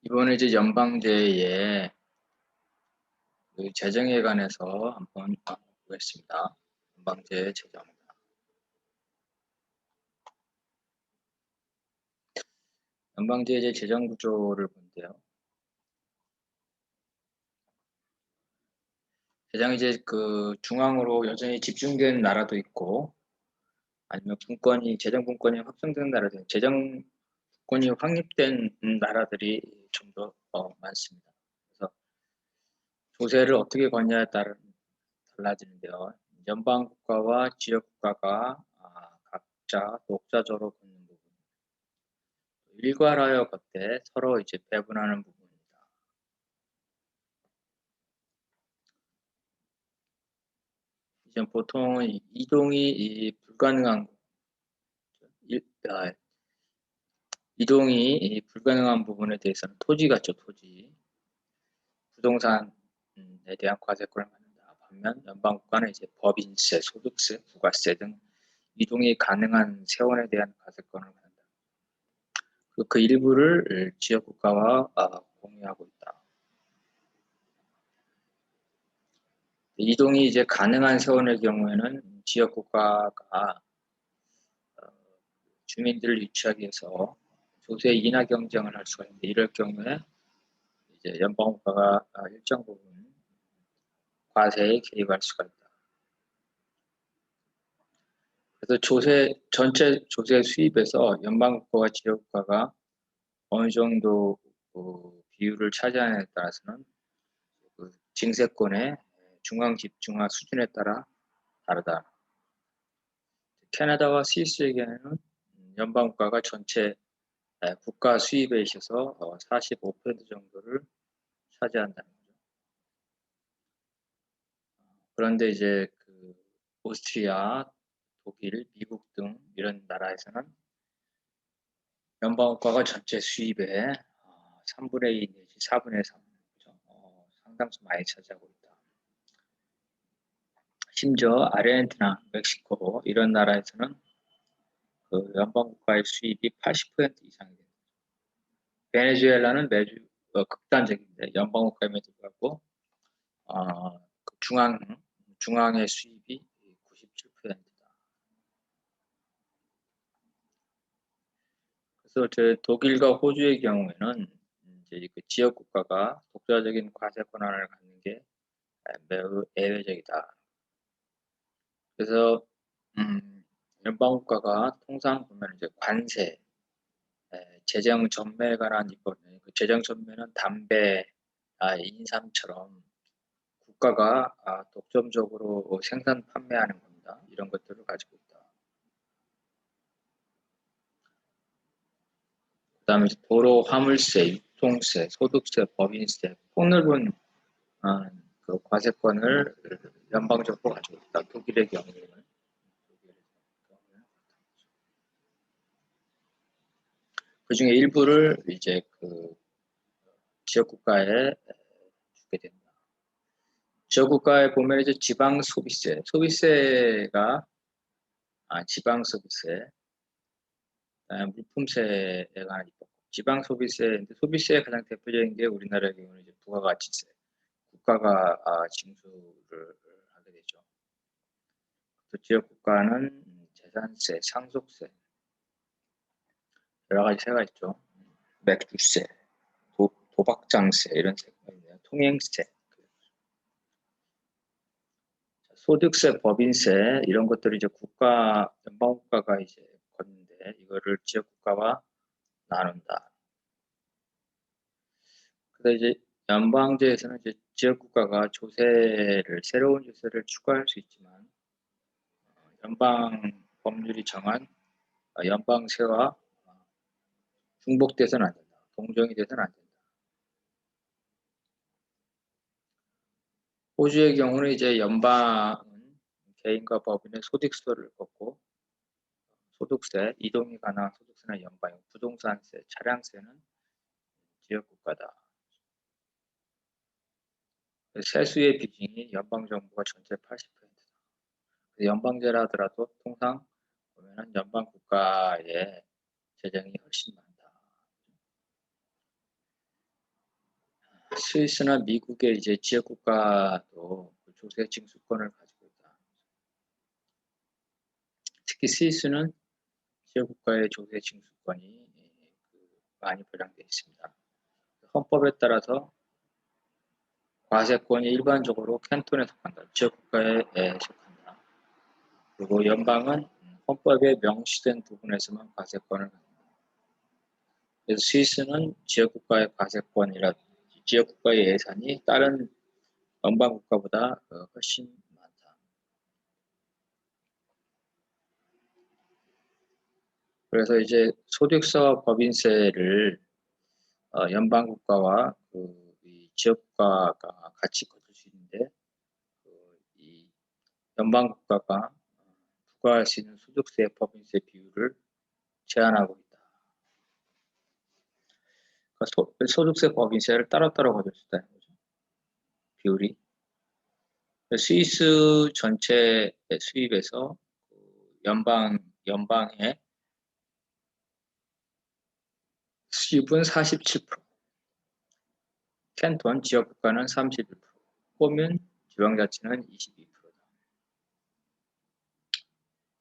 이번에 이제 연방제의 그 재정에 관해서 한번 보겠습니다. 연방제 재정. 연방제의 재정 구조를 본데요. 재정이 이제 그 중앙으로 여전히 집중된 나라도 있고, 아니면 재정 분권이 확정된 나라도 있고, 재정 분권이 확립된 나라들이 좀 더 많습니다. 그래서 조세를 어떻게 거냐에 따라 달라지는데요. 연방 국가와 지역 국가가 각자 독자적으로 걷는 부분, 일괄하여 걷되 서로 이제 배분하는 부분입니다. 이제 보통 이동이 불가능한 이동이 불가능한 부분에 대해서는 토지 같죠, 토지. 부동산에 대한 과세권을 갖는다. 반면 연방 국가는 이제 법인세, 소득세, 부가세 등 이동이 가능한 세원에 대한 과세권을 갖는다. 그 일부를 지역 국가와 공유하고 있다. 이동이 이제 가능한 세원의 경우에는 지역 국가가 주민들을 유치하기 위해서 조세 인하 경쟁을 할 수가 있는데, 이럴 경우에 이제 연방 국가가 일정 부분 과세에 개입할 수가 있다. 그래서 전체 조세 수입에서 연방 국가와 지역 국가가 어느 정도 비율을 차지하느냐에 따라서는 그 징세권의 중앙 집중화 수준에 따라 다르다. 캐나다와 스위스의 경우에는 연방 국가가 전체 국가 수입에 있어서 45% 정도를 차지한다는 거죠. 그런데 이제 그 오스트리아, 독일, 미국 등 이런 나라에서는 연방 국가가 전체 수입의 3분의 2 내지 4분의 3, 상당수 많이 차지하고 있다. 심지어 아르헨티나, 멕시코 이런 나라에서는 그 연방 국가의 수입이 80% 이상이 됩니다. 베네수엘라는 매주 극단적인데 연방 국가임에도 불구하고 그 중앙의 수입이 97%다. 그래서 독일과 호주의 경우에는 이제 그 지역 국가가 독자적인 과세 권한을 갖는 게 매우 예외적이다. 그래서 연방 국가가 통상 보면 이제 관세, 재정 전매에 관한 입법이, 그 재정 전매는 담배, 인삼처럼 국가가 독점적으로 생산 판매하는 겁니다. 이런 것들을 가지고 있다. 그다음에 도로 화물세, 유통세, 소득세, 법인세, 폭넓은 그 과세권을 연방적으로 가지고 있다. 독일의 경우에는. 그 중에 일부를 이제 그 지역 국가에 주게 됩니다. 지역 국가에 보면 이제 지방 소비세가 지방 소비세, 물품세에 관한 입법. 지방 소비세인데, 소비세의 가장 대표적인 게 우리나라의 경우는 이제 부가가치세. 국가가 징수를 하게 되죠. 또 지역 국가는 재산세, 상속세, 여러 가지 세가 있죠. 맥주세, 도박장세 이런 세가 있네요. 통행세, 소득세, 법인세 이런 것들이 이제 연방 국가가 이제 걷는데, 이거를 지역 국가와 나눈다. 그래서 이제 연방제에서는 이제 지역 국가가 새로운 조세를 추가할 수 있지만, 연방 법률이 정한 연방세와 중복돼서는 안 된다. 동정이 돼서는 안 된다. 호주의 경우는 이제 연방은 개인과 법인의 소득세를 걷고, 소득세, 이동이 가능한 소득세는 연방이고, 부동산세, 차량세는 지역 국가다. 세수의 비중이 연방 정부가 전체 80%다. 연방제라 하더라도 통상 보면은 연방 국가의 재정이 훨씬 많다. 스위스나 미국의 이제 지역 국가도 조세 징수권을 가지고 있다. 특히 스위스는 지역 국가의 조세 징수권이 많이 보장되어 있습니다. 헌법에 따라서 과세권이 일반적으로 캔톤에 속한다. 지역 국가에 속한다. 그리고 연방은 헌법에 명시된 부분에서만 과세권을 갖는다. 그래서 스위스는 지역 국가의 과세권이라 지역 국가의 예산이 다른 연방 국가보다 훨씬 많다. 그래서 이제 소득세와 법인세를 연방 국가와 이 지역 국가가 같이 거둘 수 있는데 이 연방 국가가 부과할 수 있는 소득세, 법인세 비율을 제한하고 있다. 그러니까 소득세, 법인세를 따로따로 거둘 수 있다는 거죠. 비율이. 스위스 전체 수입에서 연방의 수입은 47%, 캔톤 지역 국가는 31%, 코뮌 지방자치는 22%다.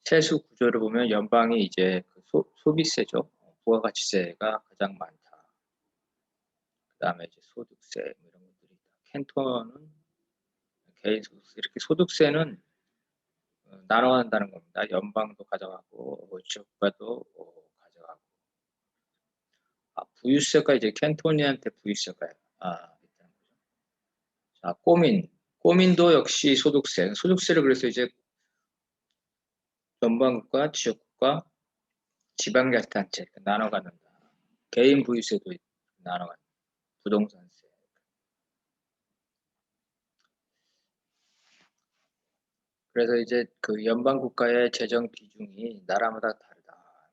세수 구조를 보면 연방이 이제 소비세죠. 부가가치세가 가장 많다. 그 다음에 이제 소득세 이런 것들이 있다. 캔톤은 개인 소득세, 이렇게 소득세는 나눠간다는 겁니다. 연방도 가져가고 지역국가도 가져가고. 부유세가 이제 캔토니한테 부유세가 있다는 거죠. 자, 꼬민도 역시 소득세를 그래서 이제 연방국가, 지역국가, 지방자치단체 나눠 갖는다. 개인 부유세도 나눠 갖는다. 부동산세. 그래서 이제 그 연방국가의 재정 비중이 나라마다 다르다.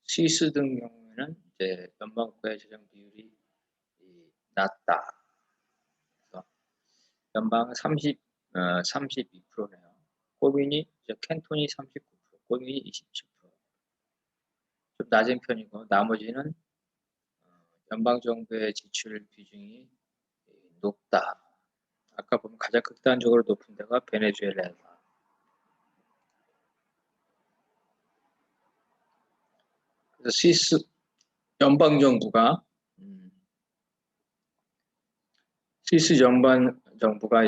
스위스 등 경우에는 이제 연방국가의 재정 비율이 낮다. 그래서 연방은 32%네요. 꼬민이 캔톤이 39%, 꼬민이 27%. 좀 낮은 편이고 나머지는 연방정부의 지출 비중이 높다. 아까 보면 가장 극단적으로 높은 데가 베네수엘라다. 그래서 스위스 연방정부가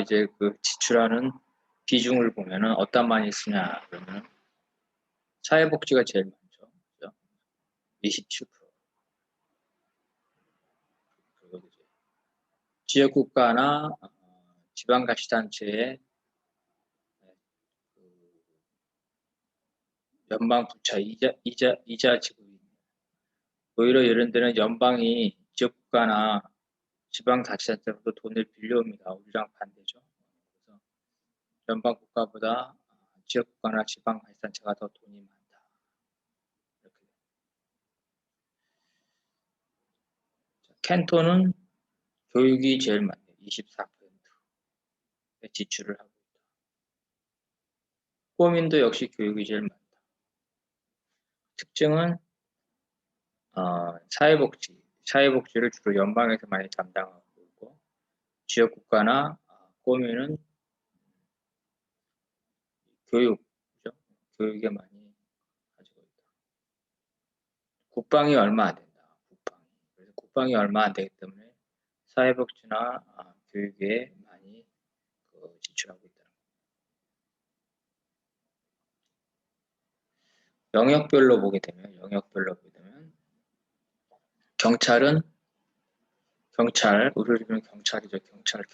이제 그 지출하는 비중을 보면은 어떤 많이 쓰냐 그러면 사회복지가 제일 많죠. 그렇죠? 27%. 그리고 이제 지역국가나 지방자치단체의 연방 부채 이자 지급이 오히려 이런 데는 연방이 지역국가나 지방자치단체로부터 돈을 빌려옵니다. 우리랑 반대죠. 그래서 연방 국가보다 지역국가나 지방자치단체가 더 돈이 많다. 이렇게. 캔톤은 교육이 제일 많아요. 24%의 지출을 하고 있다. 꼬민도 역시 교육이 제일 많다. 특징은 사회복지를 주로 연방에서 많이 담당하고 있고 지역국가나 꼬민은 교육에 많이 가지고 있다. 국방이 얼마 안 된다. 그래서 국방이 얼마 안 되기 때문에 사회복지나 교육에 많이 지출하고 있다는 겁니다. 영역별로 보게 되면 우리를 보면 경찰이죠.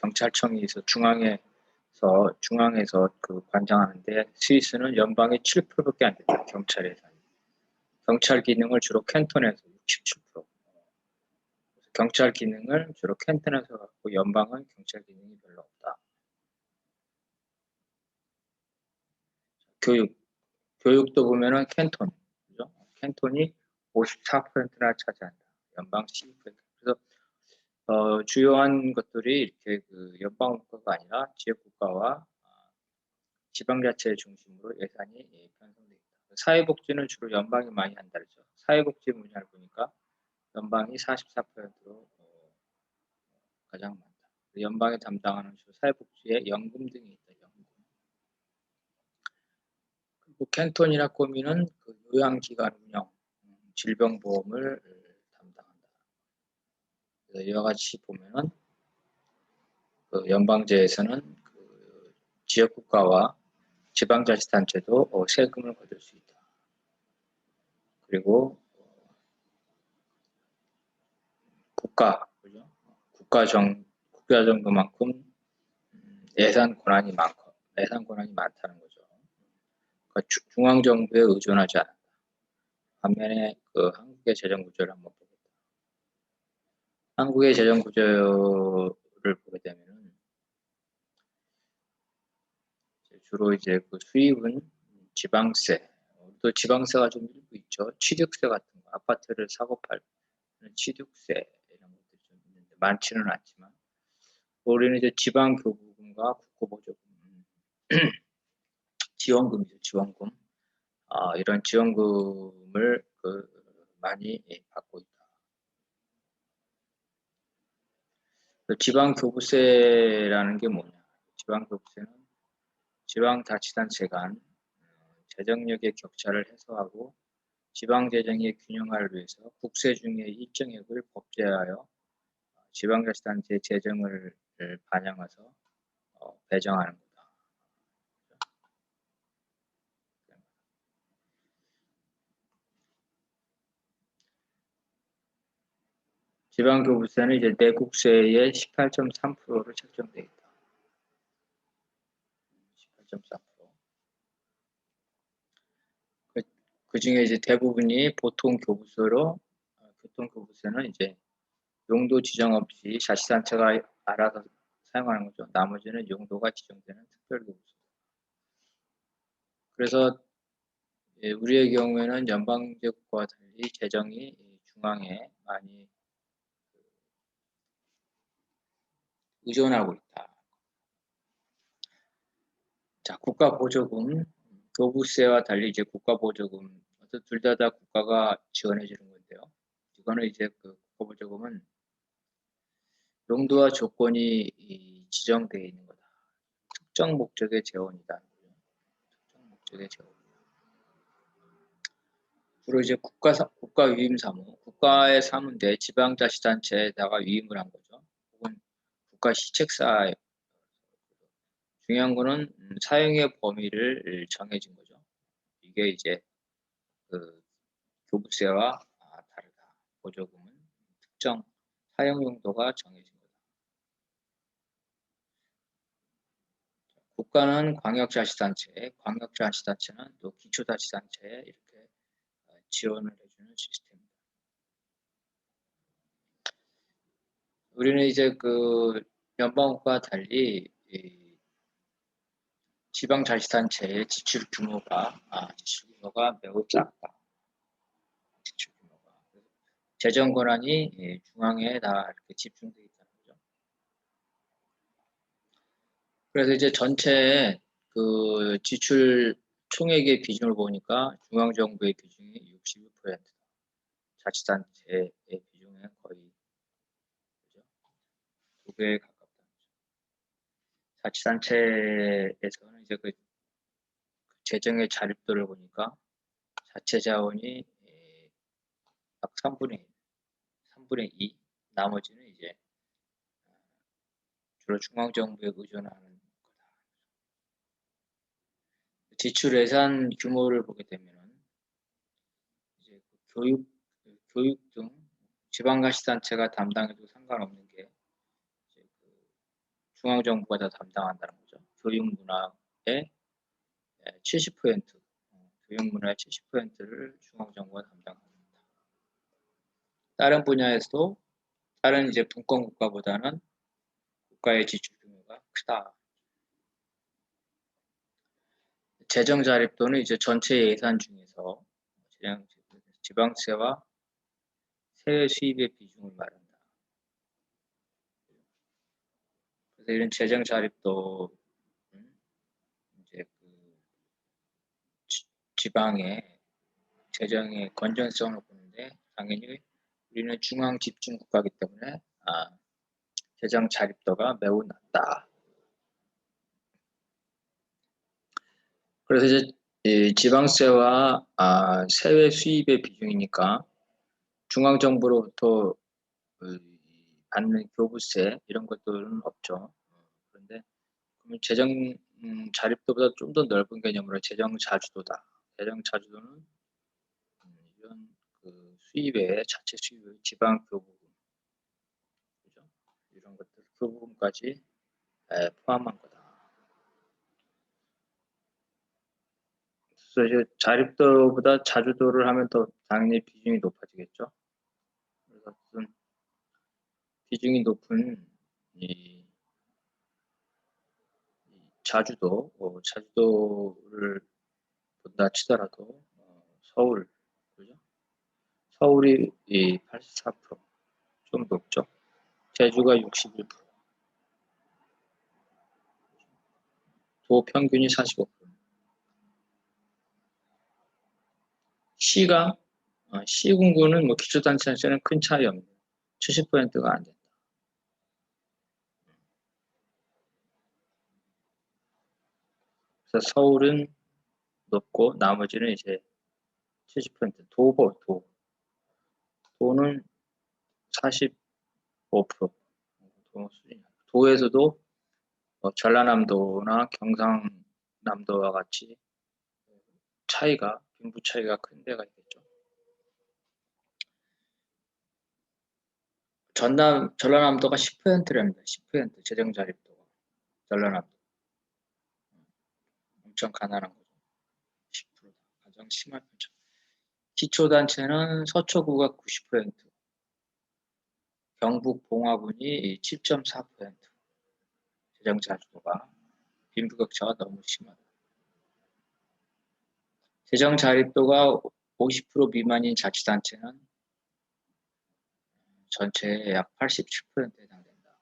경찰청이 있어 중앙에서 그 관장하는데 스위스는 연방의 7%밖에 안 된다. 경찰 예산이. 경찰 기능을 주로 캔톤에서 67%. 경찰 기능을 주로 캔톤에서 갖고 연방은 경찰 기능이 별로 없다. 교육도 보면은 캔톤, 그죠? 캔톤이 54%나 차지한다. 연방 12%. 그래서 주요한 것들이 이렇게 그 연방 국가가 아니라 지역 국가와 지방자치 중심으로 예산이 편성되어 있다. 사회복지는 주로 연방이 많이 한다 그랬죠. 사회복지 분야를 보니까 연방이 44%로 가장 많다. 연방이 담당하는 사회복지에 연금 등이 있다. 연금. 그리고 캔톤이나 꼬미는 그 요양기관 운영, 질병보험을 담당한다. 그래서 이와 같이 보면은 그 연방제에서는 그 지역국가와 지방자치단체도 세금을 거둘 수 있다. 그리고 그죠? 국가정부만큼 예산 권한이 많다는 거죠. 그러니까 중앙정부에 의존하지 않는다. 반면에 그 한국의 재정 구조를 한번 보겠다. 한국의 재정 구조를 보게 되면은 주로 이제 그 수입은 지방세, 또 지방세가 좀 일부 있죠. 취득세 같은 거, 아파트를 사고 팔는 취득세 이런 것들이 좀 있는데 많지는 않지만 우리는 이제 지방교부금과 국고보조금, 지원금이죠, 지원금. 이런 지원금을 많이 받고 있다. 지방교부세라는 게 뭐냐? 지방교부세는 지방자치단체 간 재정력의 격차를 해소하고 지방재정의 균형화를 위해서 국세 중의 일정액을 법제하여 지방자치단체의 재정을 반영해서 배정하는 거다. 지방교부세는 이제 내국세의 18.3%로 책정되어 있다. 18.3%. 그 중에 이제 대부분이 보통교부세로, 교통교부세는 이제 용도 지정 없이 자치단체가 알아서 사용하는 거죠. 나머지는 용도가 지정되는 특별교부세. 그래서 우리의 경우에는 연방제국과 달리 재정이 중앙에 많이 의존하고 있다. 자, 국가보조금, 교부세와 달리 이제 국가보조금, 둘 다 국가가 지원해 주는 건데요. 이거는 이제 그 국가보조금은 용도와 조건이 지정되어 있는 거다. 특정 목적의 재원이다. 특정 목적의 재원. 주로 이제 국가 위임 사무, 국가의 사무인데 지방자치단체에다가 위임을 한 거죠. 혹은 국가 시책사에 중요한 거는 사용의 범위를 정해진 거죠. 이게 이제 그 교부세와 다르다. 보조금은 특정 사용 용도가 정해진 거다. 국가는 광역자치단체, 광역자치단체는 또 기초자치단체에 이렇게 지원을 해주는 시스템입니다. 우리는 이제 그 연방국가와 달리 지방자치단체의 지출 규모가 매우 작다. 지출 규모가. 재정 권한이 중앙에 다 이렇게 집중되어 있다는 거죠. 그래서 이제 전체 그 지출 총액의 비중을 보니까 중앙정부의 비중이 61%, 자치단체의 비중은 거의 그죠? 2배에 가깝다는 거죠. 자치단체에서는 이제 그 재정의 자립도를 보니까 자체 자원이 약 3분의 2, 나머지는 이제 주로 중앙정부에 의존하는 거다. 지출 예산 규모를 보게 되면 이제 교육 등 지방자치단체가 담당해도 상관없는 게 이제 중앙정부가 다 담당한다는 거죠. 교육문화의 70%, 교육문화의 70%를 중앙정부가 담당합니다. 다른 분야에서도 다른 이제 분권 국가보다는 국가의 지출 규모가 크다. 재정 자립도는 이제 전체 예산 중에서 지방세와 세외 수입의 비중을 말한다. 그래서 이런 재정 자립도 이제 그 지방의 재정의 건전성을 보는데 당연히 우리는 중앙 집중 국가이기 때문에 재정 자립도가 매우 낮다. 그래서 이제 이 지방세와 세외 수입의 비중이니까 중앙정부로부터 받는 교부세 이런 것들은 없죠. 그런데 그러면 재정 자립도보다 좀 더 넓은 개념으로 재정 자주도다. 재정 자주도는 이런 그 수입의 자체 수입의 지방 교부금, 그죠? 이런 것들 교부금까지 포함한 거다. 그래서 이제 자립도보다 자주도를 하면 더 당연히 비중이 높아지겠죠. 그래서 어떤 비중이 높은 이 자주도를 본다 치더라도 서울, 그죠? 서울이 84%좀 높죠. 제주가 61%, 도 평균이 45%. 시군구는 뭐 기초단체는 큰 차이 없네요. 70%가 안 된다. 그래서 서울은 높고 나머지는 이제 70%. 도는 45%. 도 수준이야. 도에서도 전라남도나 경상남도와 같이 빈부 차이가 큰 데가 있겠죠. 전라남도가 10%랍니다. 10% 재정 자립도가. 전라남도. 엄청 가난한 거죠. 10%다. 가장 심할 거죠. 기초단체는 서초구가 90%, 경북 봉화군이 7.4%. 재정 자립도가 빈부격차가 너무 심하다. 재정 자립도가 50% 미만인 자치단체는 전체의 약 87%에 해당된다.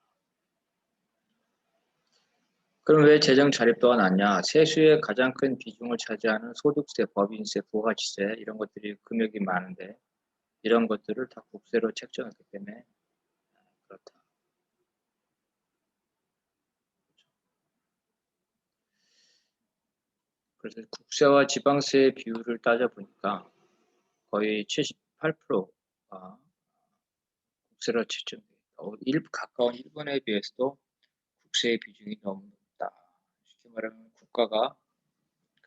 그럼 왜 재정 자립도가 낮냐? 세수의 가장 큰 비중을 차지하는 소득세, 법인세, 부가가치세 이런 것들이 금액이 많은데 이런 것들을 다 국세로 책정했기 때문에 그렇다. 그래서 국세와 지방세의 비율을 따져보니까 거의 78%가 국세로 책정됩니다. 가까운 일본에 비해서도 국세의 비중이 너무 높다. 쉽게 말하면 국가가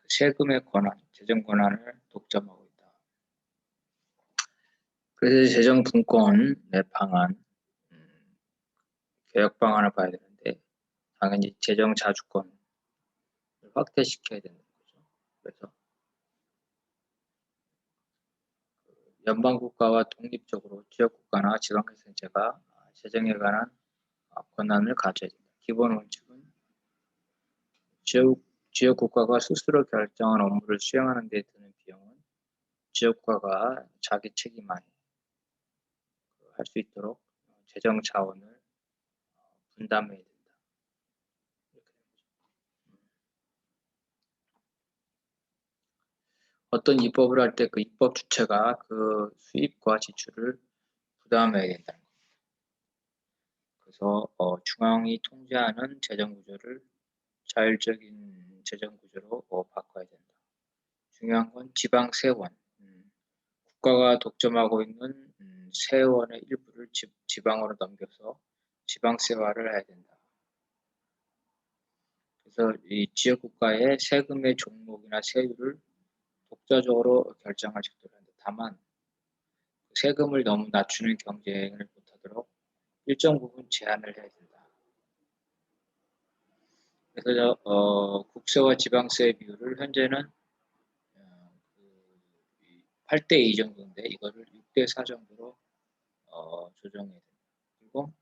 세금의 권한, 재정 권한을 독점하고 있다. 그래서 재정 분권의 방안, 개혁 방안을 봐야 되는데 당연히 재정 자주권을 확대시켜야 되는 거죠. 그래서 연방국가와 독립적으로 지역국가나 지방자치제가 재정에 관한 권한을 가져야 된다. 기본 원칙은 지역국가가 스스로 결정한 업무를 수행하는 데 드는 비용은 지역국가가 자기 책임하에 할 수 있도록 재정 자원을 분담해야 된다. 어떤 입법을 할 때 그 입법 주체가 그 수입과 지출을 부담해야 된다는 겁니다. 그래서 중앙이 통제하는 재정 구조를 자율적인 재정 구조로 바꿔야 된다. 중요한 건 지방 세원, 국가가 독점하고 있는 세원의 일부를 지방으로 넘겨서 지방세화를 해야 된다. 그래서 이 지역국가의 세금의 종목이나 세율을 독자적으로 결정할 수 있도록 한다. 다만 세금을 너무 낮추는 경쟁을 못하도록 일정 부분 제한을 해야 된다. 그래서 국세와 지방세 비율을 현재는 8대2 정도인데 이거를 6대4 정도로 조정해야 된다. 그리고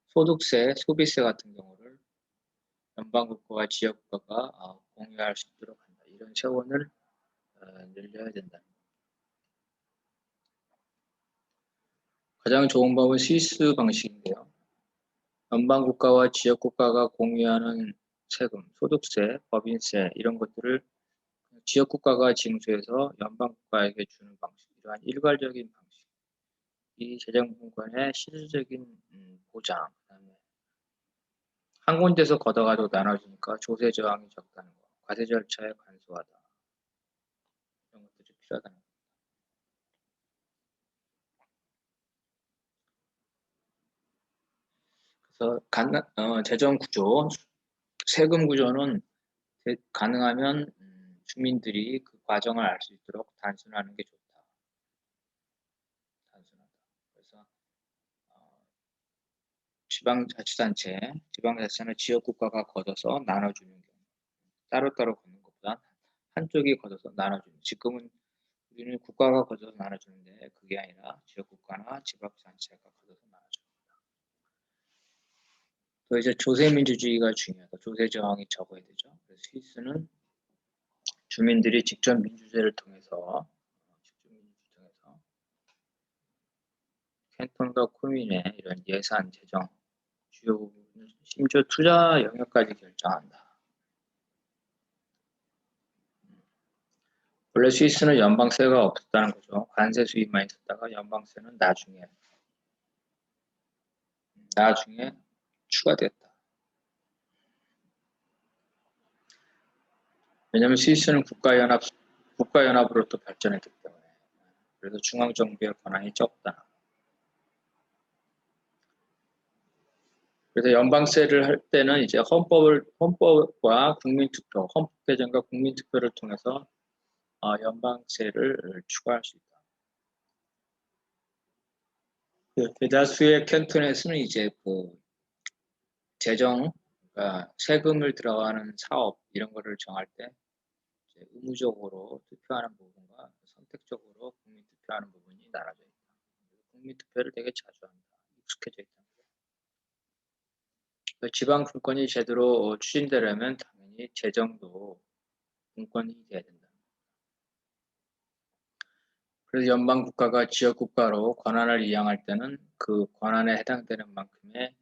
소득세, 소비세 같은 경우를 연방국가와 지역국가가 공유할 수 있도록 한다. 이런 세원을 늘려야 된다. 가장 좋은 방법은 스위스 방식인데요. 연방국가와 지역국가가 공유하는 세금, 소득세, 법인세 이런 것들을 지역국가가 징수해서 연방국가에게 주는 방식, 이러한 일괄적인 방식. 이 재정분권의 실질적인 보장, 그다음에 한 군데서 걷어가도 나눠주니까 조세 저항이 적다는 거, 과세 절차에 간소하다, 이런 것들이 필요하다는 거. 그래서 재정 구조, 세금 구조는 가능하면 주민들이 그 과정을 알 수 있도록 단순화하는 게 좋다. 단순하다. 그래서 지방자치단체는 지역국가가 걷어서 나눠주는 경우, 따로따로 걷는 것보다 한쪽이 걷어서 나눠주는. 지금은 우리는 국가가 걷어서 나눠주는데 그게 아니라 지역국가나 지방자치가 걷어서 나눠줍니다. 또 이제 조세민주주의가 중요하다. 조세 저항이 적어야 되죠. 그래서 스위스는 주민들이 직접 민주제를 통해서 캔톤과 코민의 이런 예산, 재정, 주요 부분을 심지어 투자 영역까지 결정한다. 원래 스위스는 연방세가 없었다는 거죠. 관세 수입만 있었다가 연방세는 나중에 추가됐다. 왜냐하면 스위스는 국가연합으로 또 발전했기 때문에. 그래서 중앙정부의 권한이 적다. 그래서 연방세를 할 때는 이제 헌법과 국민투표, 헌법 개정과 국민투표를 통해서 연방세를 추가할 수 있다. 대다수의 캔톤에서는 이제 재정, 그러니까 세금을 들어가는 사업 이런 거를 정할 때 이제 의무적으로 투표하는 부분과 선택적으로 국민투표하는 부분이 나눠져 있다. 국민투표를 되게 자주 한다. 익숙해져 있다. 지방 분권이 제대로 추진되려면 당연히 재정도 분권이 돼야 된다. 그래서 연방 국가가 지역 국가로 권한을 이양할 때는 그 권한에 해당되는 만큼의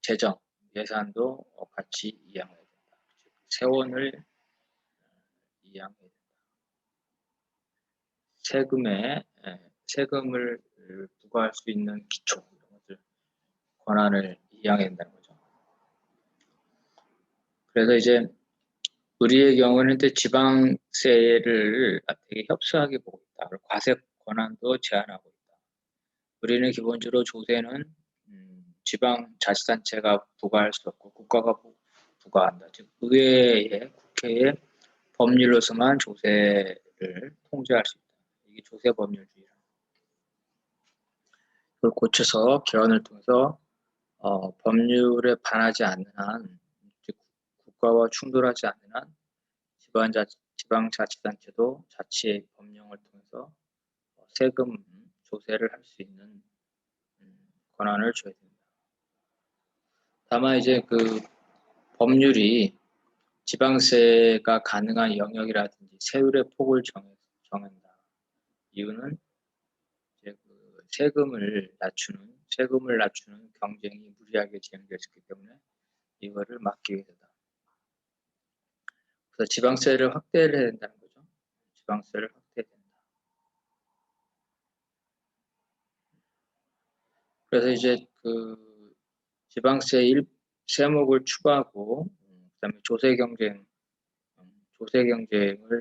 재정 예산도 같이 이양해야 된다. 세원을 이양해야 된다. 세금을 부과할 수 있는 기초 이런 것들 권한을 이양해야 된다는 거죠. 그래서 이제 우리의 경우는 지방세를 되게 협소하게 보고 있다. 과세 권한도 제한하고 있다. 우리는 기본적으로 조세는 지방자치단체가 부과할 수 없고 국가가 부과한다. 즉 의회의 국회의 법률로서만 조세를 통제할 수 있다. 이게 조세법률주의라. 그걸 고쳐서 개헌을 통해서 법률에 반하지 않는 한, 국가와 충돌하지 않는 한 지방자치단체도 자치의 법령을 통해서 세금 조세를 할 수 있는 권한을 줘야 됩니다. 다만 이제 그 법률이 지방세가 가능한 영역이라든지 세율의 폭을 정한다. 이유는 이제 세금을 낮추는 경쟁이 무리하게 진행됐기 때문에 이거를 막기 위해서다. 그래서 지방세를 확대를 해야 된다는 거죠. 지방세를 확대해야 된다. 그래서 이제 지방세 세목을 추가하고 그다음에 조세 경쟁을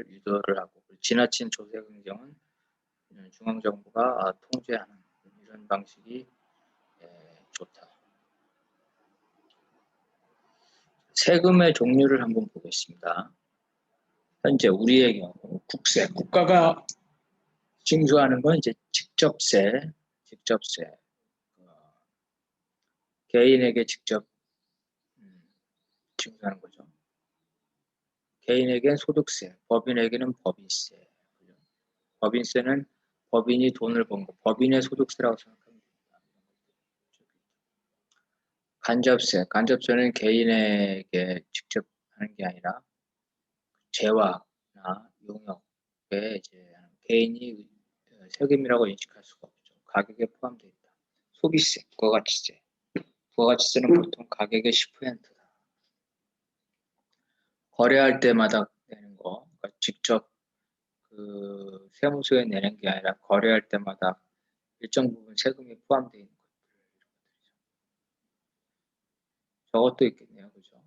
유도를 하고 지나친 조세 경쟁은 중앙정부가 통제하는 이런 방식이 좋다. 세금의 종류를 한번 보겠습니다. 현재 우리의 경우 국가가 징수하는 건 이제 직접세, 개인에게 직접 징수하는 거죠. 개인에게는 소득세, 법인에게는 법인세. 법인세는 법인이 돈을 번 거, 법인의 소득세라고 생각하면 됩니다. 간접세는 개인에게 직접 하는 게 아니라 재화나 용역에 이제 개인이 세금이라고 인식할 수가 없죠. 가격에 포함되어 있다. 소비세, 부가가치세는 보통 가격의 10%다. 거래할 때마다 내는 거, 그러니까 직접 세무서에 내는 게 아니라 거래할 때마다 일정 부분 세금이 포함되어 있는 것들. 저것도 있겠네요. 그죠?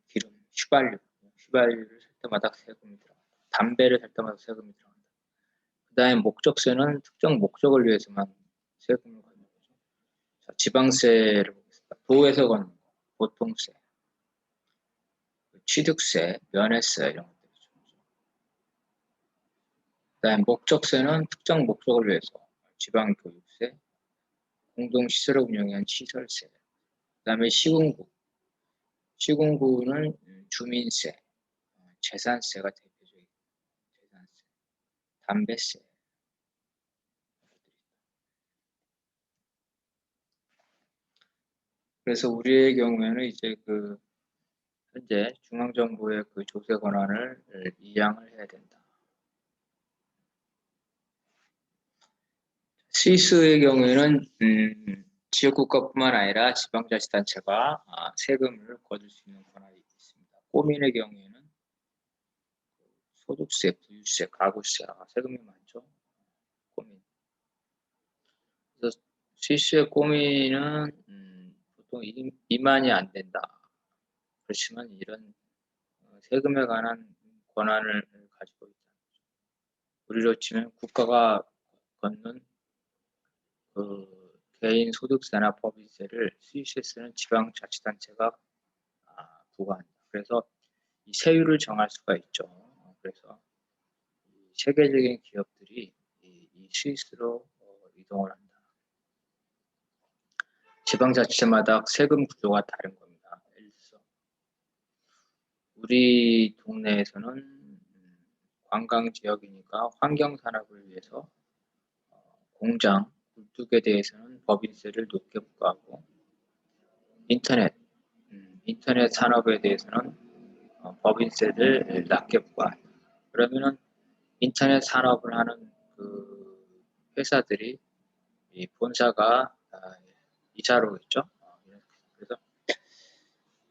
기름, 휘발유를 살 때마다 세금이 들어간다. 담배를 살 때마다 세금이 들어간다. 그 다음에 목적세는 특정 목적을 위해서만 세금을 걷는 거죠. 자, 지방세를 보겠습니다. 도에서 걷는 거, 보통세, 취득세, 면회세 이런 것들이죠. 그 다음에 목적세는 특정 목적을 위해서 지방교육세, 공동시설을 운영한 시설세, 그 다음에 시군구는 주민세, 재산세가 대표적인 재산세, 담배세. 그래서 우리의 경우에는 이제 그 현재 중앙정부의 그 조세 권한을 이양을 해야 된다. 스위스의 경우에는 지역국가뿐만 아니라 지방자치단체가 세금을 거둘 수 있는 권한이 있습니다. 꼬민의 경우에는 소득세, 부유세, 가구세, 세금이 많죠. 꼬민. 그래서 스위스의 꼬민은 보통 2만이 안 된다. 그렇지만 이런 세금에 관한 권한을 가지고 있다. 우리로 치면 국가가 걷는 그 개인 소득세나 법인세를 스위스에서는 지방자치단체가 부과한다. 그래서 이 세율을 정할 수가 있죠. 그래서 세계적인 기업들이 이 스위스로 이동을 한다. 지방자치마다 세금 구조가 다른 겁니다. 예를 들어서 우리 동네에서는 관광 지역이니까 환경 산업을 위해서 공장, 굴뚝에 대해서는 법인세를 높게 부과하고 인터넷 산업에 대해서는 법인세를 낮게 부과한다. 그러면은 인터넷 산업을 하는 그 회사들이 이 본사가 이사로겠죠. 그래서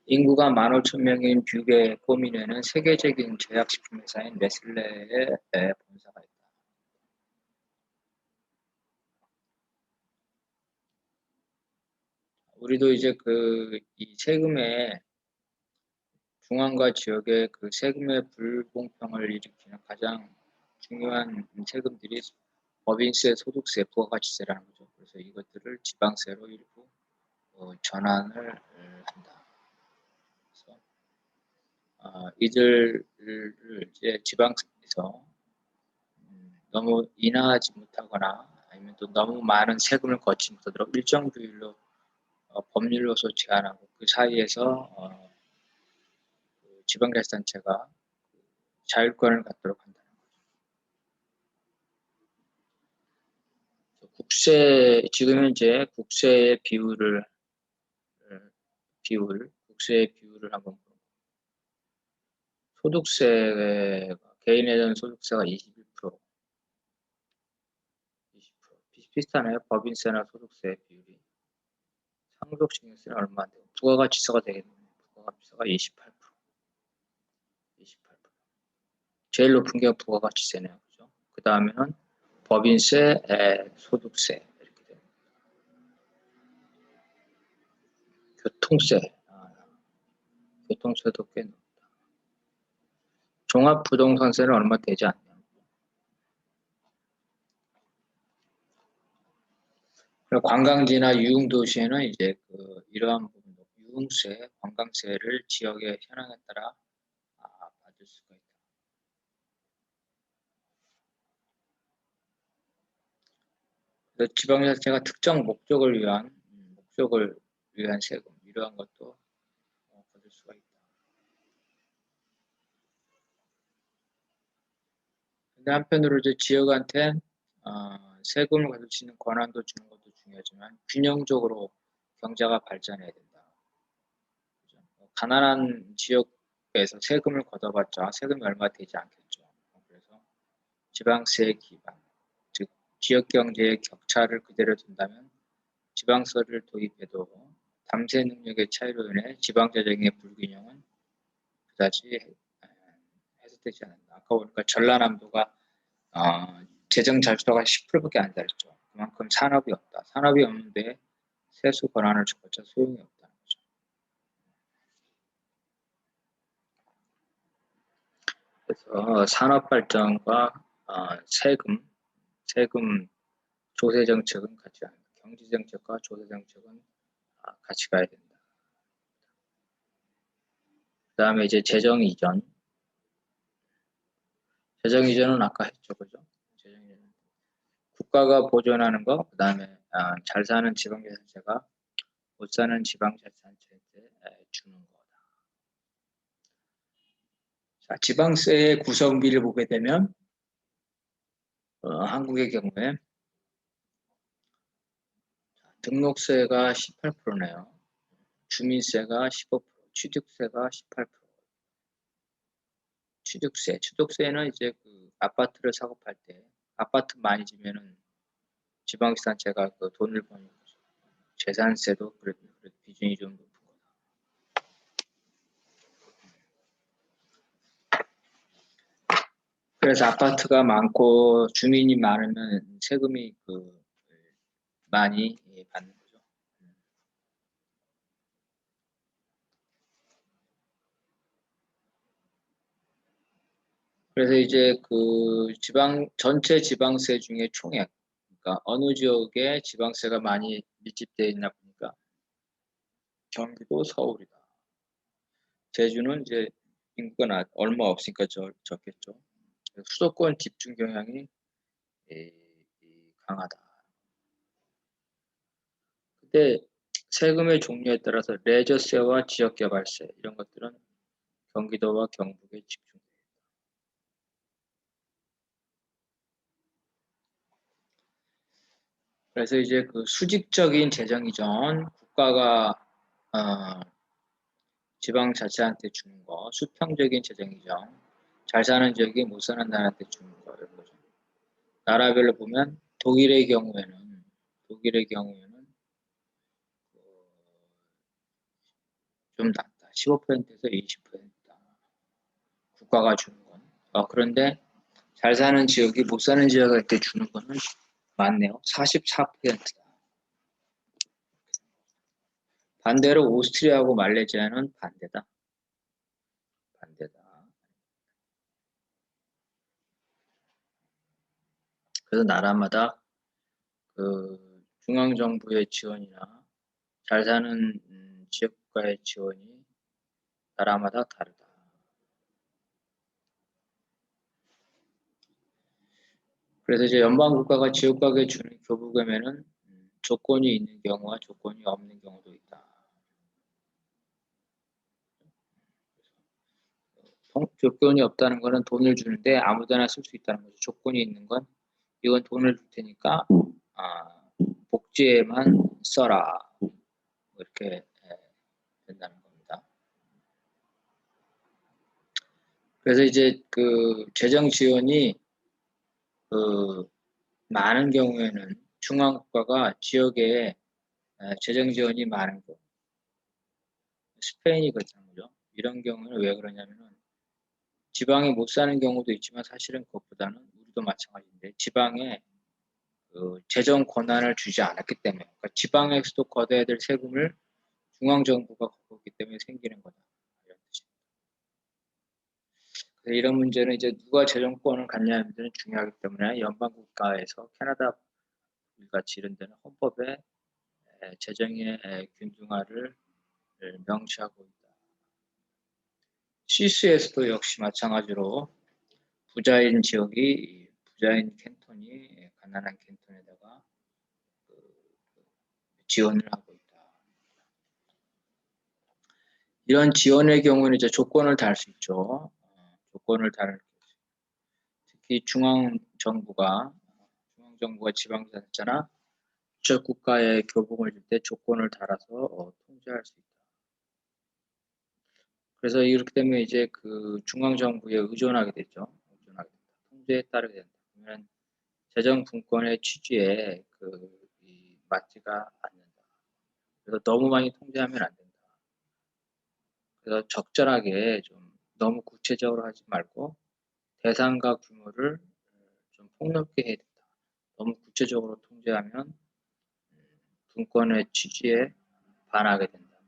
인구가 15,000명인 뷰게 꼬민에는 세계적인 제약식품 회사인 네슬레의 본사가 있다. 우리도 이제 이 세금의 중앙과 지역의 그 세금의 불공평을 일으키는 가장 중요한 세금들이 법인세, 소득세, 부가가치세라는 거죠. 그래서 이것들을 지방세로 일부 전환을 한다. 그래서 이들을 이제 지방세에서 너무 인하하지 못하거나 아니면 또 너무 많은 세금을 걷지 못하도록 일정 비율로 법률로서 제한하고 그 사이에서 그 지방자치단체가 자율권을 갖도록 한다는 거죠. 지금 현재 국세의 국세의 비율을 한번 보면 개인에 대한 소득세가 21%, 20%. 비슷비슷하네요. 법인세나 소득세 비율이. 상속신경세는 얼마 안 되고 부가가치세가 되겠네요. 부가가치세가 28%. 제일 높은 게 부가가치세네요. 그죠? 그 다음에는 법인세, 소득세 이렇게 됩니다. 교통세도 꽤 높다. 종합부동산세는 얼마 되지 않네요. 관광지나 유흥도시에는 이제 이러한 부분, 유흥세, 관광세를 지역의 현황에 따라 받을 수가 있다. 그래서 지방자치가 특정 목적을 위한 세금 이러한 것도 받을 수가 있다. 근데 한편으로 이제 지역한테 세금을 가질 수 있는 권한도 주는 것도 중요하지만 균형적으로 경제가 발전해야 된다. 그죠? 가난한 지역에서 세금을 걷어봤자 세금이 얼마 되지 않겠죠. 그래서 지방세 기반, 즉 지역 경제의 격차를 그대로 둔다면 지방세를 도입해도 담세 능력의 차이로 인해 지방재정의 불균형은 그다지 해소되지 않는다. 아까 보니까 전라남도가 재정 잘수가 10%밖에 안 달했죠. 그만큼 산업이 없다. 산업이 없는데 세수 권한을 줘봤자 소용이 없다는 거죠. 그래서 산업 발전과 세금 조세 정책은 같이 가야 된다. 경제 정책과 조세 정책은 같이 가야 된다. 그 다음에 이제 재정 이전. 재정 이전은 아까 했죠, 그죠? 재정 이전. 국가가 보존하는 거, 그 다음에 잘 사는 지방자치단체가 못 사는 지방자치단체한테 주는 거다. 자, 지방세의 구성비를 보게 되면 한국의 경우에 등록세가 18%네요. 주민세가 15%, 취득세가 18%. 취득세는 이제 그 아파트를 사고 팔 때 아파트 많이 지면은 지방자치단체가 그 돈을 버는 거죠. 재산세도 그래도 비중이 좀 높은 거다. 그래서 아파트가 많고 주민이 많으면 세금이 많이 받는 거죠. 그래서 이제 그 전체 지방세 중에 총액, 그러니까 어느 지역에 지방세가 많이 밀집되어 있나 보니까 경기도, 서울이다. 제주는 이제 인구가 얼마 없으니까 적겠죠. 수도권 집중 경향이 강하다. 근데 세금의 종류에 따라서 레저세와 지역개발세 이런 것들은 경기도와 경북에 집중돼요. 그래서 이제 그 수직적인 재정 이전, 국가가 지방자치한테 주는 거, 수평적인 재정 이전, 잘 사는 지역이 못 사는 나라한테 주는 거 이런 거죠. 나라별로 보면 독일의 경우에는 좀 낮다. 15%에서 20%다. 국가가 주는 건. 그런데 잘 사는 지역이 못 사는 지역한테 주는 거는 많네요. 44%다. 반대로 오스트리아하고 말레이시아는 반대다. 그래서 나라마다 그 중앙정부의 지원이나 잘 사는 지역과의 지원이 나라마다 다르다. 그래서 이제 연방국가가 지역국가에 주는 교부금에는 조건이 있는 경우와 조건이 없는 경우도 있다. 조건이 없다는 것은 돈을 주는데 아무데나 쓸 수 있다는 거죠. 조건이 있는 건 이건 돈을 줄 테니까 복지에만 써라. 이렇게 된다는 겁니다. 그래서 이제 그 재정 지원이 많은 경우에는 중앙국가가 지역에 재정 지원이 많은 거. 스페인이 그렇다는 거죠. 이런 경우는 왜 그러냐면은 지방에 못 사는 경우도 있지만 사실은 그것보다는 우리도 마찬가지인데 지방에 재정 권한을 주지 않았기 때문에 그러니까 지방에서도 걷어야 될 세금을 중앙정부가 걷기 때문에 생기는 거다. 이런 뜻입니다. 그래서 이런 문제는 이제 누가 재정권을 갖냐는 문제는 중요하기 때문에 연방국가에서 캐나다 같이 이런 데는 헌법에 재정의 균등화를 명시하고 있다. 스위스에서도 역시 마찬가지로 부자인 캔톤이 가난한 캔톤에다가 지원을 하고 있다. 이런 지원의 경우는 이제 조건을 달 수 있죠. 조건을 달 특히 중앙정부가 지방자치나 지역 국가에 교부금을 줄 때 조건을 달아서 통제할 수 있다. 그래서 이렇게 되면 이제 그 중앙정부에 의존하게 되죠. 통제에 따르게 된다. 그러면 재정 분권의 취지에 맞지가 않는다. 그래서 너무 많이 통제하면 안 된다. 그래서 적절하게 좀 너무 구체적으로 하지 말고 대상과 규모를 좀 폭넓게 해야 된다. 너무 구체적으로 통제하면 분권의 취지에 반하게 된다.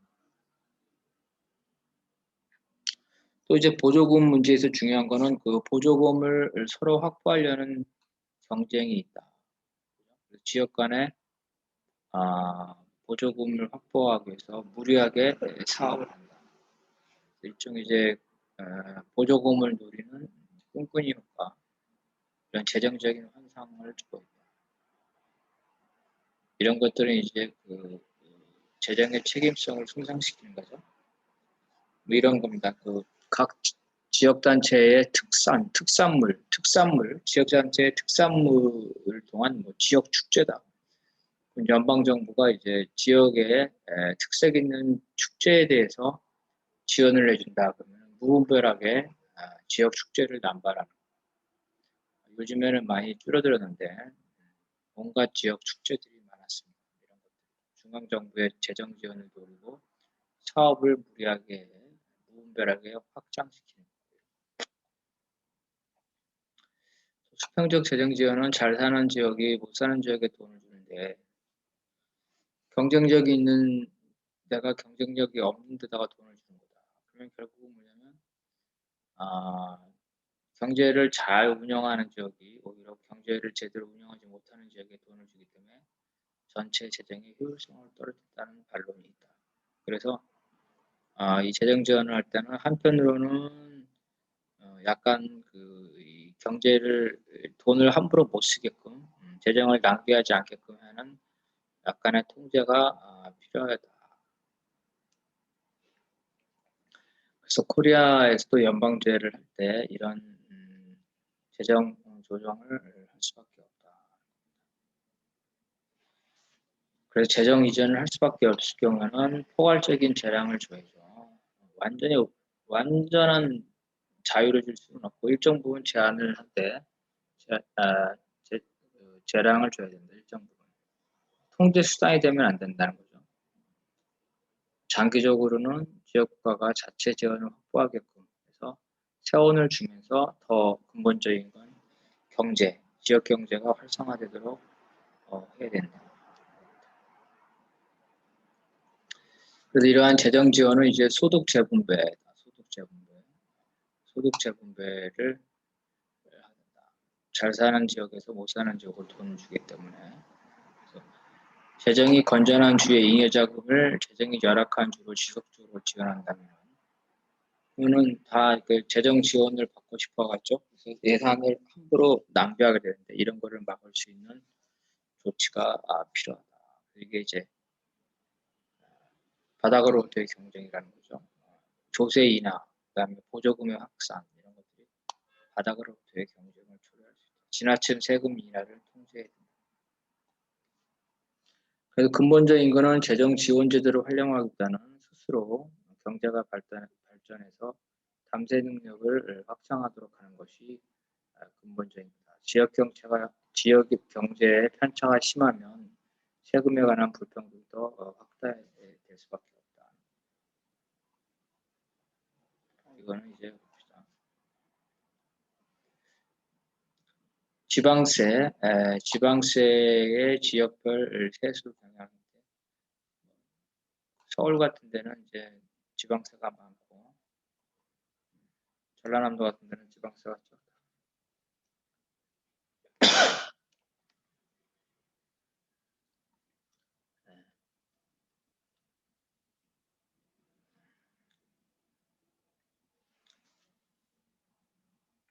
또 이제 보조금 문제에서 중요한 거는 그 보조금을 서로 확보하려는 경쟁이 있다. 지역 간에 보조금을 확보하기 위해서 무리하게 사업을 한다. 일종의 이제 보조금을 노리는 끈끈이 효과, 이런 재정적인 환상을 주고 있다. 이런 것들은 이제 그 재정의 책임성을 손상시키는 거죠. 뭐 이런 겁니다. 그 각 지역단체의 특산물, 지역단체의 특산물을 통한 뭐 지역 축제다. 연방정부가 이제 지역의 특색 있는 축제에 대해서 지원을 해준다. 그러면 무분별하게 지역 축제를 남발하는. 요즘에는 많이 줄어들었는데 온갖 지역 축제들이 많았습니다. 이런 것들. 중앙정부의 재정 지원을 노리고 사업을 무리하게 무분별하게 확장시키는 거예요. 수평적 재정 지원은 잘 사는 지역이 못 사는 지역에 돈을 주는데 경쟁력이 있는 데가 경쟁력이 없는 데다가 돈을 주는 거다. 그러면 결국은 뭐냐면 경제를 잘 운영하는 지역이 오히려 경제를 제대로 운영하지 못하는 지역에 돈을 주기 때문에 전체 재정의 효율성을 떨어진다는 반론이 있다. 그래서 이 재정 지원을 할 때는 한편으로는 약간 이 경제를 돈을 함부로 못 쓰게끔 재정을 낭비하지 않게끔 하는 약간의 통제가 필요하다. 그래서 코리아에서도 연방제를 할 때 이런 재정 조정을 할 수밖에 없다. 그래서 재정 이전을 할 수밖에 없을 경우에는 포괄적인 재량을 줘야죠. 완전한 자유를 줄 수는 없고 일정 부분 제한을 할 때 재량을 줘야 된다. 일정 부분. 통제 수단이 되면 안 된다는 거죠. 장기적으로는 지역국가가 자체 재원을 확보하게끔 해서 세원을 주면서 더 근본적인 건 경제, 지역 경제가 활성화되도록 해야 된다. 그래서 이러한 재정 지원은 이제 소득 재분배를 한다. 잘 사는 지역에서 못 사는 지역으로 돈을 주기 때문에 재정이 건전한 주의 잉여 자금을 재정이 열악한 주로 지속적으로 지원한다면 이거는 다 그 재정 지원을 받고 싶어가지고 예산을 함부로 낭비하게 되는데 이런 거를 막을 수 있는 조치가 필요하다. 이게 이제 바닥으로부터의 경쟁이라는 거죠. 조세 인하, 그다음에 보조금의 확산 이런 것들이 바닥으로부터의 경쟁을 초래할 수 있다. 지나친 세금 인하를 통제해야 된다. 그래서 근본적인 거는 재정 지원 제도를 활용하기보다는 스스로 경제가 발전해서 담세 능력을 확장하도록 하는 것이 근본적입니다. 지역 경제의 편차가 심하면 세금에 관한 불평등도 확대될 수밖에 없다. 이거는 이제 봅시다. 지방세의 지역별 세수 경향인데 서울 같은 데는 이제 지방세가 많고 전라남도 같은 데는 지방세가 적다.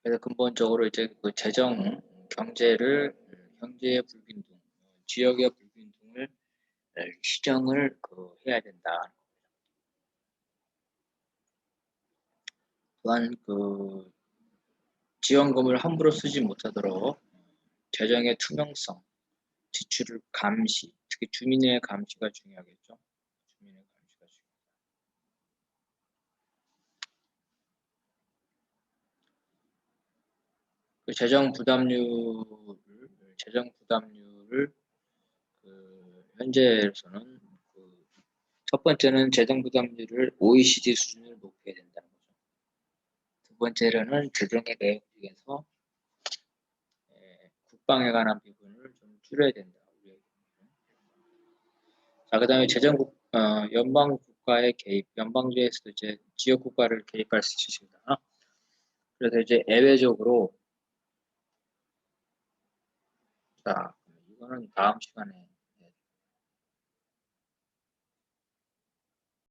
그래서 근본적으로 이제 그 경제의 불균등, 지역의 불균등을 시정을 해야 된다. 또한 지원금을 함부로 쓰지 못하도록 재정의 투명성, 지출을 감시, 특히 주민의 감시가 중요하겠죠. 주민의 감시가 중요하다. 재정 부담률을 현재로서는 첫 번째는 재정 부담률을 OECD 수준으로 높여야 된다는 거죠. 두 번째로는 재정의 내역 중에서 국방에 관한 부분을 좀 줄여야 된다. 자, 그다음에 연방 국가의 개입, 연방제에서도 이제 지역 국가를 개입할 수 있습니다. 그래서 이제 예외적으로, 자, 이거는 다음 시간에